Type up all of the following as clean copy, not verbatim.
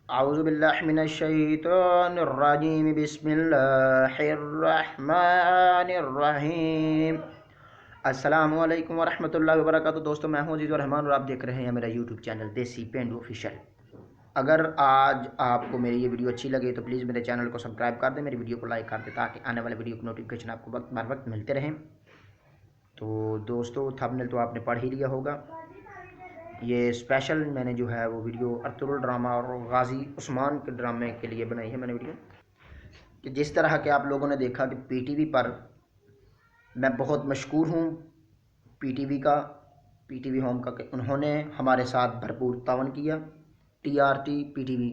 اعوذ باللہ من الشیطان الرجیم بسم اللہ الرحمن الرحیم۔ السلام علیکم ورحمۃ اللہ وبرکاتہ۔ دوستوں میں ہوں عزیز الرحمان اور آپ دیکھ رہے ہیں میرا یوٹیوب چینل دیسی پینڈو آفیشیل۔ اگر آج آپ کو میری یہ ویڈیو اچھی لگے تو پلیز میرے چینل کو سبسکرائب کر دیں، میری ویڈیو کو لائک کر دیں تاکہ آنے والے ویڈیو کی نوٹیفکیشن آپ کو وقت بر وقت ملتے رہیں۔ تو دوستوں تھمبنیل تو آپ نے پڑھ ہی لیا ہوگا، یہ اسپیشل میں نے جو ہے وہ ویڈیو ارطغرل ڈرامہ اور غازی عثمان کے ڈرامے کے لیے بنائی ہے میں نے ویڈیو، کہ جس طرح کہ آپ لوگوں نے دیکھا کہ پی ٹی وی پر میں بہت مشکور ہوں پی ٹی وی ہوم کا، کہ انہوں نے ہمارے ساتھ بھرپور تعاون کیا، T R T P T V.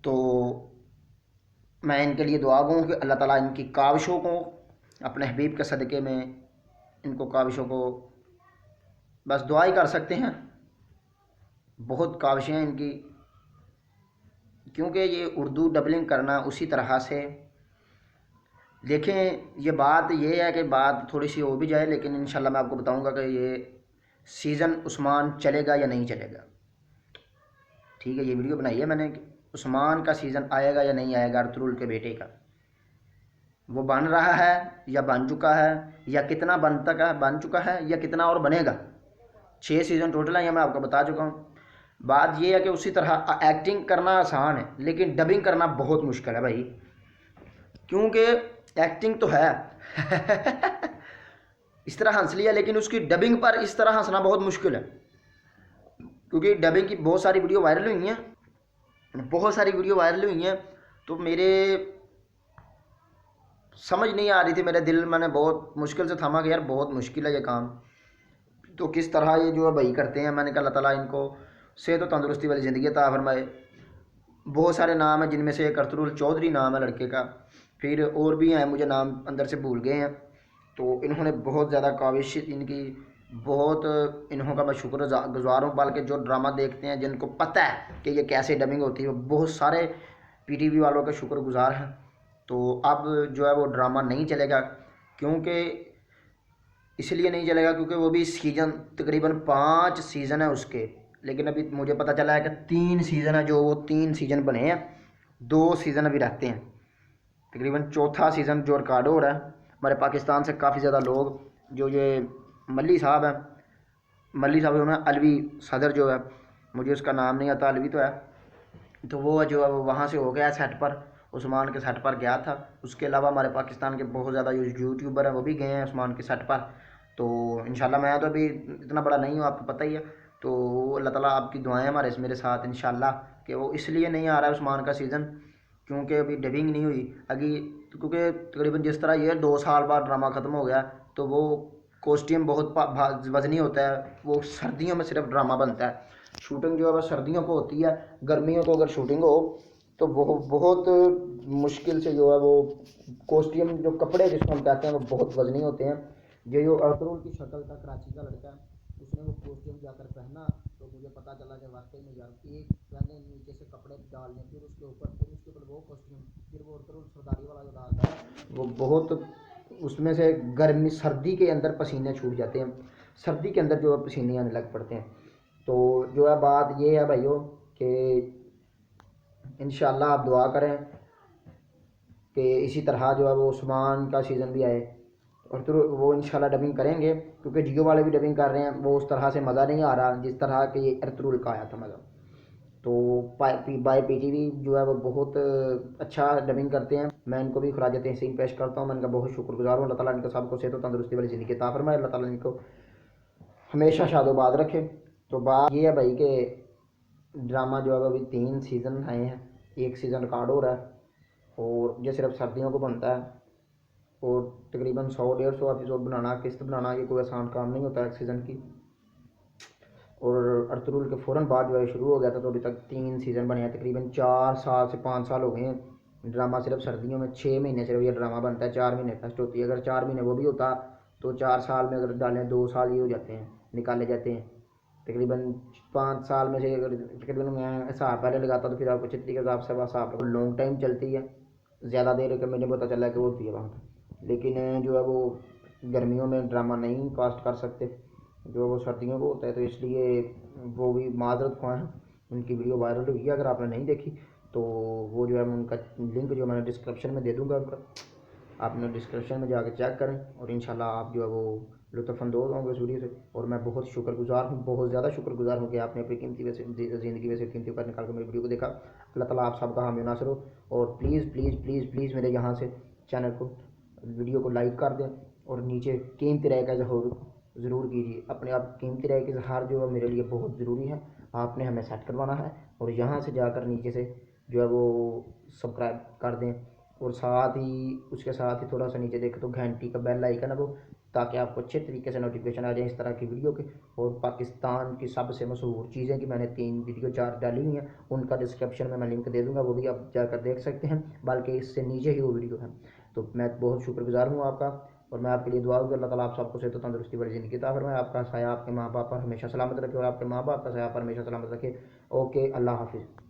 تو میں ان کے لیے دعا گوں کہ اللہ تعالیٰ ان کی کاوشوں کو اپنے حبیب کے صدقے میں ان کو کاوشوں کو بس دعا ہی کر سکتے ہیں، بہت کاوشیں ہیں ان کی، کیونکہ یہ اردو ڈبلنگ کرنا اسی طرح سے دیکھیں، یہ بات یہ ہے کہ بات تھوڑی سی ہو بھی جائے لیکن انشاءاللہ میں آپ کو بتاؤں گا کہ یہ سیزن عثمان چلے گا یا نہیں چلے گا، ٹھیک ہے؟ یہ ویڈیو بنائی ہے میں نے کہ عثمان کا سیزن آئے گا یا نہیں آئے گا، ارطغرل کے بیٹے کا، وہ بن رہا ہے یا بن چکا ہے، یا کتنا بن چکا ہے یا کتنا اور بنے گا۔ 6 سیزن ٹوٹل ہیں، یہ میں آپ کو بتا چکا ہوں۔ بات یہ ہے کہ اسی طرح ایکٹنگ کرنا آسان ہے لیکن ڈبنگ کرنا بہت مشکل ہے بھائی، کیونکہ ایکٹنگ تو ہے اس طرح ہنس لیا لیکن اس کی ڈبنگ پر اس طرح ہنسنا بہت مشکل ہے، کیونکہ ڈبنگ کی بہت ساری ویڈیو وائرل ہوئی ہیں، تو میرے سمجھ نہیں آ رہی تھی، میرے دل میں نے بہت مشکل سے تھاما کہ یار بہت مشکل ہے یہ کام، تو کس طرح یہ جو ہے بھائی کرتے ہیں۔ میں نے کہا اللہ تعالیٰ ان کو صحت و تندرستی والی زندگی عطا فرمائے۔ بہت سارے نام ہیں جن میں سے ایک ارطغرل چودھری نام ہے لڑکے کا، پھر اور بھی ہیں مجھے نام اندر سے بھول گئے ہیں۔ تو انہوں نے بہت زیادہ کاوش ان کی، بہت انہوں کا میں شکر گزار ہوں، بلکہ جو ڈرامہ دیکھتے ہیں جن کو پتہ ہے کہ یہ کیسے ڈبنگ ہوتی ہے، وہ بہت سارے پی ٹی وی والوں کا شکر گزار ہیں۔ تو اب جو ہے وہ ڈرامہ نہیں چلے گا، کیونکہ اس لیے نہیں چلے گا کیونکہ وہ بھی سیزن تقریباً 5 سیزن ہے اس کے، لیکن ابھی مجھے پتہ چلا ہے کہ 3 سیزن ہے، جو وہ 3 سیزن بنے ہیں، 2 سیزن ابھی رہتے ہیں، تقریباً چوتھا سیزن جو ریکارڈ ہو رہا ہے۔ ہمارے پاکستان سے کافی زیادہ لوگ جو یہ ملی صاحب انہوں نے الوی صدر جو ہے، مجھے اس کا نام نہیں آتا، الوی تو ہے، تو وہ جو ہے وہ وہاں سے ہو گیا سیٹ پر، عثمان کے سیٹ پر گیا تھا۔ اس کے علاوہ ہمارے پاکستان کے بہت زیادہ یوٹیوبر ہیں وہ بھی گئے ہیں عثمان کے سیٹ پر۔ تو انشاءاللہ میں تو ابھی اتنا بڑا نہیں ہوں، آپ کو پتہ ہی ہے، تو اللہ تعالیٰ آپ کی دعائیں میرے ساتھ انشاءاللہ، کہ وہ اس لیے نہیں آ رہا ہے عثمان کا سیزن کیونکہ ابھی ڈبنگ نہیں ہوئی ابھی، کیونکہ تقریباً جس طرح یہ 2 سال بعد ڈرامہ ختم ہو گیا تو وہ کوسٹیم بہت وزنی ہوتا ہے، وہ سردیوں میں صرف ڈرامہ بنتا ہے، شوٹنگ جو ہے وہ سردیوں کو ہوتی ہے، گرمیوں کو اگر شوٹنگ ہو تو وہ بہت مشکل سے جو ہے وہ کوسٹیم جو کپڑے جس کو ہم کہتے ہیں وہ بہت وزنی ہوتے ہیں۔ جو ارطغرل کی شکل تھا، کراچی کا لڑکا، اس نے وہ کوسٹیم جا کر پہنا تو مجھے پتہ چلا کہ واقعی میں یار ایک پہلے نیچے سے کپڑے ڈالنے، پھر اس کے اوپر وہ کوسٹیم، پھر وہ ارطغرل سرداری والا جو ڈالتا ہے وہ بہت، اس میں سے گرمی سردی کے اندر پسینے چھوٹ جاتے ہیں، سردی کے اندر جو ہے پسینے آنے لگ پڑتے ہیں۔ تو جو ہے بات یہ ہے بھائیو کہ انشاءاللہ آپ دعا کریں کہ اسی طرح جو ہے وہ عثمان کا سیزن بھی آئے، اور پھر وہ انشاءاللہ ڈبنگ کریں گے، کیونکہ جیو والے بھی ڈبنگ کر رہے ہیں، وہ اس طرح سے مزہ نہیں آ رہا جس طرح کہ یہ ارطغرل کا آیا تھا مزہ۔ تو بائی پی ٹی وی جو ہے وہ بہت اچھا ڈبنگ کرتے ہیں، میں ان کو بھی خراج تحسین پیش کرتا ہوں، میں ان کا بہت شکر گزار ہوں۔ اللہ تعالیٰ ان کو سب کو صحت و تندرستی والی زندگی عطا فرمائے، اللہ تعالیٰ ان کو ہمیشہ شاد و باد رکھے۔ تو بات یہ ہے بھائی کہ ڈرامہ جو ہے وہ ابھی 3 سیزن آئے ہیں، 1 سیزن ریکارڈ ہو رہا ہے، اور یہ صرف سردیوں کو بنتا ہے، اور تقریباً 100-150 ایپیسوڈ بنانا، قسط بنانا، یہ کوئی آسان کام نہیں ہوتا ہے ایک سیزن کی۔ اور ارطغرل کے فوراً بعد جو ہے شروع ہو گیا تھا، تو ابھی تک 3 سیزن بنے ہیں، تقریباً 4 سال سے 5 سال ہو گئے ہیں۔ ڈرامہ صرف سردیوں میں 6 مہینے صرف یہ ڈرامہ بنتا ہے، 4 مہینے ٹیسٹ ہوتی ہے، اگر 4 مہینے وہ بھی ہوتا تو 4 سال میں اگر ڈالیں 2 سال یہ ہو جاتے ہیں، نکالے جاتے ہیں، تقریباً 5 سال میں سے اگر تقریباً میں حساب پہلے لگاتا تو پھر آپ کو چھٹی کے حساب سے بس آپ لانگ ٹائم چلتی ہے، زیادہ دیر کا مجھے پتہ چلا کہ وہ ہوتی ہے وہاں پہ، لیکن جو ہے وہ گرمیوں میں ڈرامہ نہیں کاسٹ کر سکتے جو وہ سردیوں کو ہوتا ہے، تو اس لیے وہ بھی معذرت خواہ ہیں۔ ان کی ویڈیو وائرل ہوئی ہے، اگر آپ نے نہیں دیکھی تو وہ جو ہے ان کا لنک جو میں نے ڈسکرپشن میں دے دوں گا ان کا، آپ نے ڈسکرپشن میں جا کے چیک کریں، اور انشاءاللہ آپ جو ہے وہ لطف اندوز ہوں گے اس ویڈیو سے۔ اور میں بہت شکر گزار ہوں، بہت زیادہ شکر گزار ہوں کہ آپ نے اپنی قیمتی زندگی میں سے قیمتی وقت نکال کے میری ویڈیو کو دیکھا۔ اللہ تعالیٰ آپ سب کا حامی و ناصر ہو، اور پلیز پلیز پلیز پلیز میرے یہاں سے چینل کو ویڈیو کو لائک کر دیں، اور نیچے قیمتی رائے کا اظہار ضرور کیجیے۔ اپنے آپ قیمتی رائے کا اظہار جو ہے میرے لیے بہت ضروری ہے، آپ نے ہمیں سیٹ کروانا ہے، اور یہاں سے جا کر نیچے سے جو ہے وہ سبسکرائب کر دیں، اور ساتھ ہی اس کے ساتھ ہی تھوڑا سا نیچے دیکھیں تو گھنٹی کا بیل آئیکن ہے وہ، تاکہ آپ کو اچھے طریقے سے نوٹیفیکیشن آ جائیں اس طرح کی ویڈیو کے۔ اور پاکستان کی سب سے مشہور چیزیں کہ میں نے 3 ویڈیو 4 ڈالی ہوئی ہیں، ان کا ڈسکرپشن میں لنک دے دوں گا، وہ بھی آپ جا کر دیکھ سکتے ہیں، بلکہ اس سے نیچے ہی وہ ویڈیو ہے۔ تو میں بہت شکر گزار ہوں آپ کا، اور میں آپ کے لیے دعا ہوں کہ اللہ تعالیٰ آپ سب کو صحت و تندرستی والی زندگی عطا فرمائے، آپ کا سایہ آپ کے ماں باپ پر ہمیشہ سلامت رکھے، اور آپ کے ماں باپ کا سایہ پر ہمیشہ سلامت رکھے۔ اوکے، اللہ حافظ۔